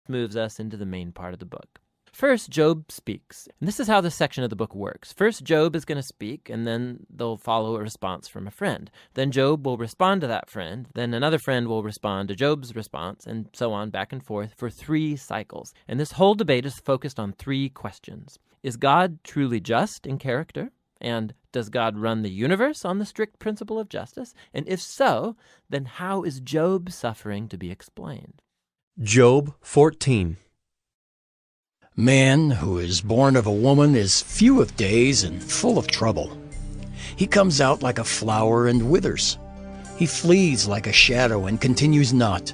moves us into the main part of the book. First, Job speaks. And this is how this section of the book works. First, Job is going to speak, and then they'll follow a response from a friend. Then Job will respond to that friend. Then another friend will respond to Job's response, and so on back and forth for 3 cycles. And this whole debate is focused on 3 questions. Is God truly just in character? And does God run the universe on the strict principle of justice? And if so, then how is Job's suffering to be explained? Job 14. Man who is born of a woman is few of days and full of trouble. He comes out like a flower and withers. He flees like a shadow and continues not.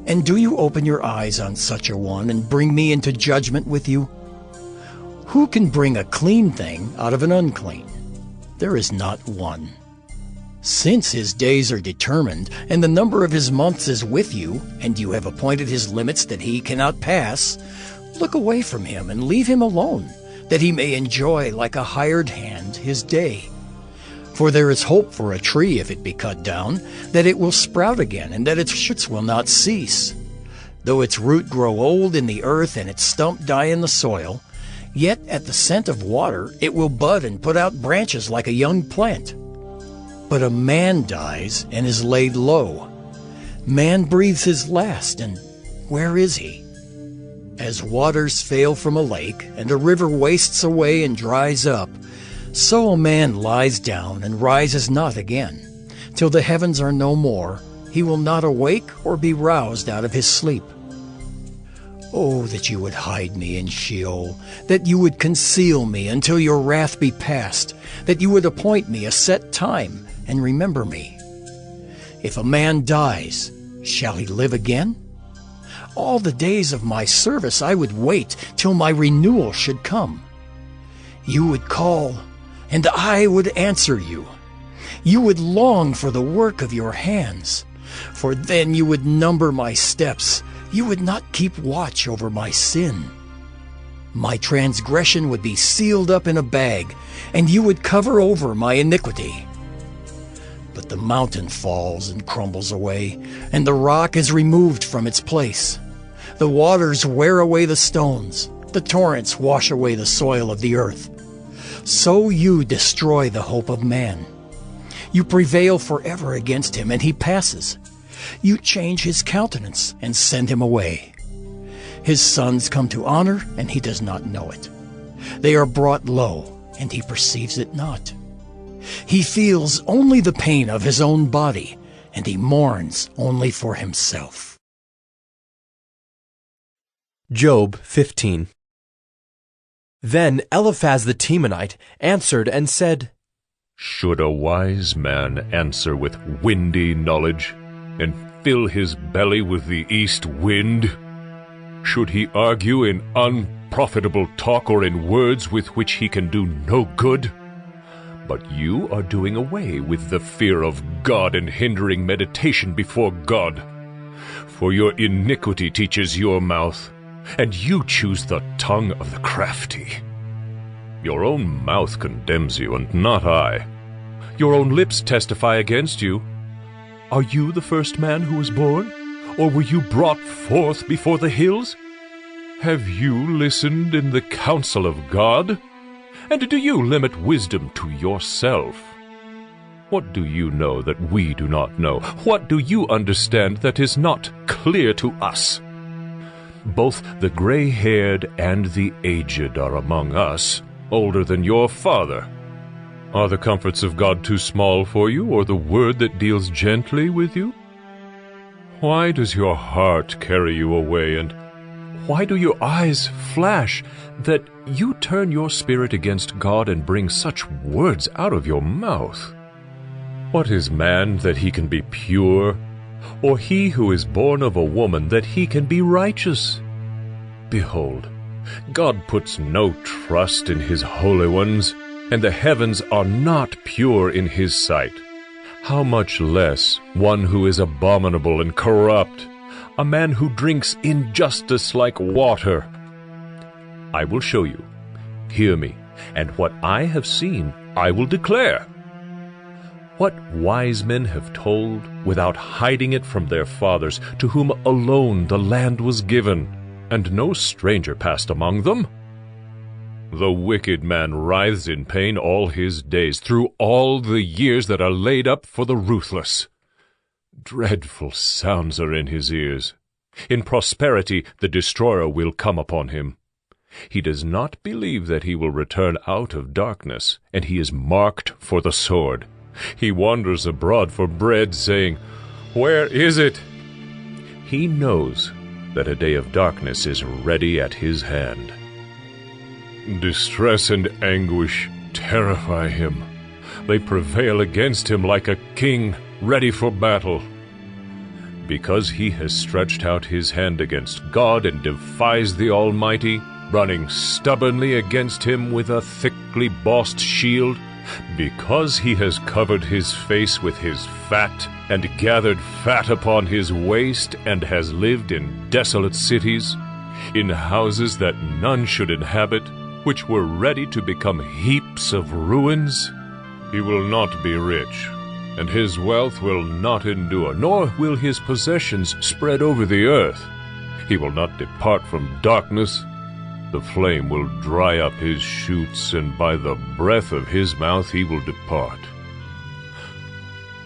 And do you open your eyes on such a one and bring me into judgment with you? Who can bring a clean thing out of an unclean? There is not one. Since his days are determined, and the number of his months is with you, and you have appointed his limits that he cannot pass, look away from him and leave him alone, that he may enjoy like a hired hand his day. For there is hope for a tree if it be cut down, that it will sprout again, and that its shoots will not cease. Though its root grow old in the earth and its stump die in the soil, yet at the scent of water it will bud and put out branches like a young plant. But a man dies and is laid low. Man breathes his last, and where is he? As waters fail from a lake, and a river wastes away and dries up, so a man lies down and rises not again. Till the heavens are no more, he will not awake or be roused out of his sleep. Oh, that you would hide me in Sheol, that you would conceal me until your wrath be past, that you would appoint me a set time and remember me. If a man dies, shall he live again? All the days of my service I would wait till my renewal should come. You would call, and I would answer you. You would long for the work of your hands, for then you would number my steps. You would not keep watch over my sin. My transgression would be sealed up in a bag, and you would cover over my iniquity. But the mountain falls and crumbles away, and the rock is removed from its place. The waters wear away the stones, the torrents wash away the soil of the earth. So you destroy the hope of man. You prevail forever against him, and he passes. You change his countenance and send him away. His sons come to honor, and he does not know it. They are brought low, and he perceives it not. He feels only the pain of his own body, and he mourns only for himself. Job 15. Then Eliphaz the Temanite answered and said, Should a wise man answer with windy knowledge, and fill his belly with the east wind? Should he argue in unprofitable talk or in words with which he can do no good? But you are doing away with the fear of God and hindering meditation before God. For your iniquity teaches your mouth, and you choose the tongue of the crafty. Your own mouth condemns you, and not I. Your own lips testify against you. Are you the first man who was born? Or were you brought forth before the hills? Have you listened in the counsel of God? And do you limit wisdom to yourself? What do you know that we do not know? What do you understand that is not clear to us? Both the gray-haired and the aged are among us, older than your father. Are the comforts of God too small for you, or the word that deals gently with you? Why does your heart carry you away, and why do your eyes flash, that you turn your spirit against God and bring such words out of your mouth? What is man that he can be pure, or he who is born of a woman that he can be righteous? Behold, God puts no trust in his holy ones, and the heavens are not pure in his sight. How much less one who is abominable and corrupt, a man who drinks injustice like water? I will show you. Hear me, and what I have seen I will declare. What wise men have told, without hiding it from their fathers, to whom alone the land was given, and no stranger passed among them? The wicked man writhes in pain all his days, through all the years that are laid up for the ruthless. Dreadful sounds are in his ears. In prosperity the destroyer will come upon him. He does not believe that he will return out of darkness, and he is marked for the sword. He wanders abroad for bread, saying, "Where is it?" He knows that a day of darkness is ready at his hand. Distress and anguish terrify him. They prevail against him like a king ready for battle. Because he has stretched out his hand against God and defies the Almighty, running stubbornly against him with a thickly bossed shield, because he has covered his face with his fat, and gathered fat upon his waist, and has lived in desolate cities, in houses that none should inhabit, which were ready to become heaps of ruins, he will not be rich, and his wealth will not endure, nor will his possessions spread over the earth. He will not depart from darkness. The flame will dry up his shoots, and by the breath of his mouth he will depart.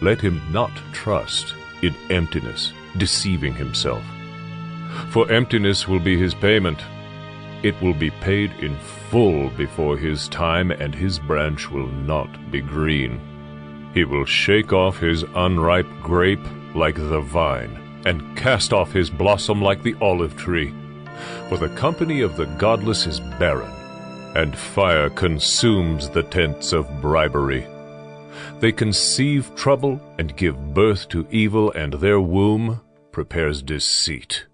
Let him not trust in emptiness, deceiving himself. For emptiness will be his payment. It will be paid in full before his time, and his branch will not be green. He will shake off his unripe grape like the vine, and cast off his blossom like the olive tree. For the company of the godless is barren, and fire consumes the tents of bribery. They conceive trouble and give birth to evil, and their womb prepares deceit.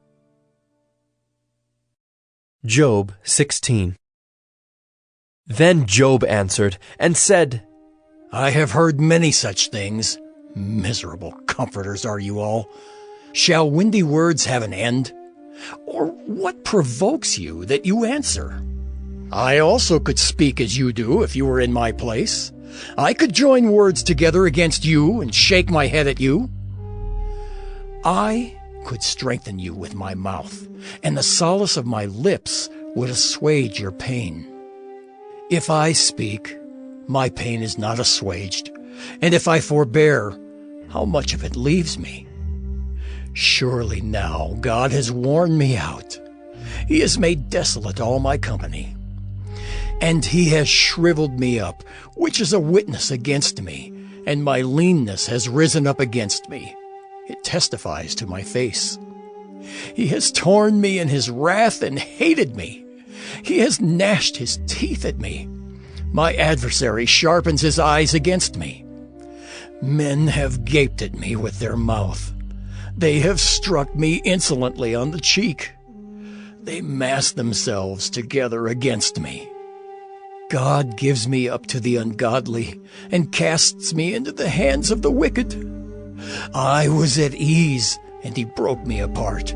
Job 16. Then Job answered and said, I have heard many such things. Miserable comforters are you all. Shall windy words have an end? Or what provokes you that you answer? I also could speak as you do if you were in my place. I could join words together against you and shake my head at you. I could strengthen you with my mouth, and the solace of my lips would assuage your pain. If I speak, my pain is not assuaged, and if I forbear, how much of it leaves me? Surely now God has worn me out. He has made desolate all my company. And he has shriveled me up, which is a witness against me, and my leanness has risen up against me. It testifies to my face. He has torn me in his wrath and hated me. He has gnashed his teeth at me. My adversary sharpens his eyes against me. Men have gaped at me with their mouth. They have struck me insolently on the cheek. They mass themselves together against me. God gives me up to the ungodly and casts me into the hands of the wicked. I was at ease, and he broke me apart.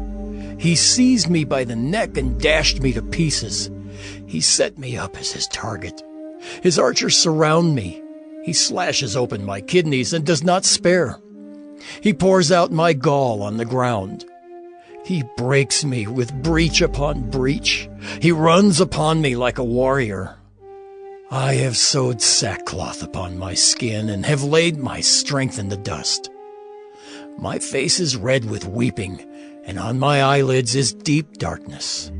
He seized me by the neck and dashed me to pieces. He set me up as his target. His archers surround me. He slashes open my kidneys and does not spare. He pours out my gall on the ground. He breaks me with breach upon breach. He runs upon me like a warrior. I have sewed sackcloth upon my skin and have laid my strength in the dust. My face is red with weeping, and on my eyelids is deep darkness,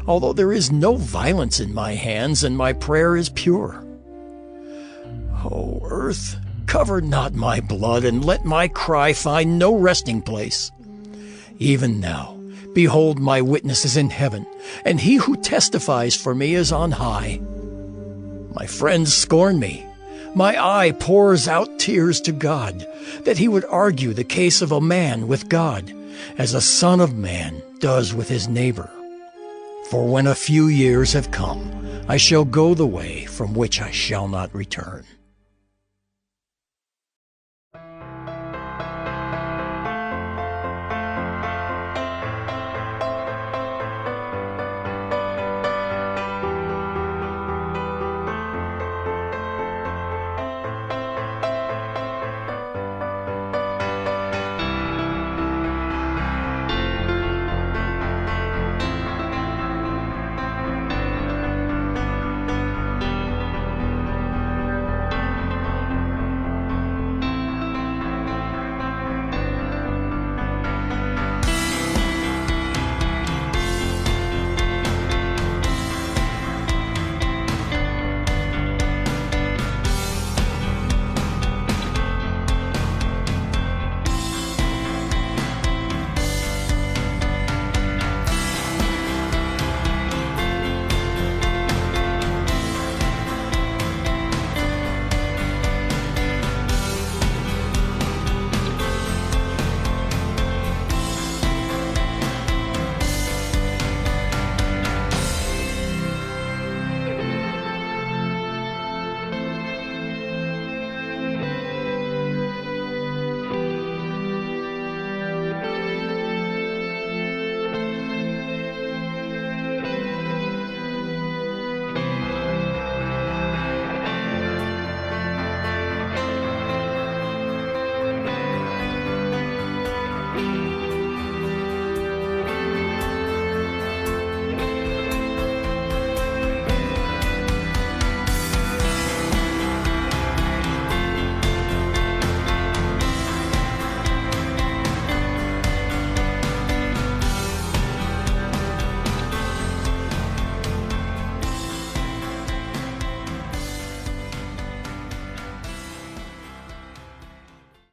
although there is no violence in my hands, and my prayer is pure. O earth, cover not my blood, and let my cry find no resting place. Even now, behold, my witness is in heaven, and he who testifies for me is on high. My friends scorn me. My eye pours out tears to God, that he would argue the case of a man with God, as a son of man does with his neighbor. For when a few years have come, I shall go the way from which I shall not return.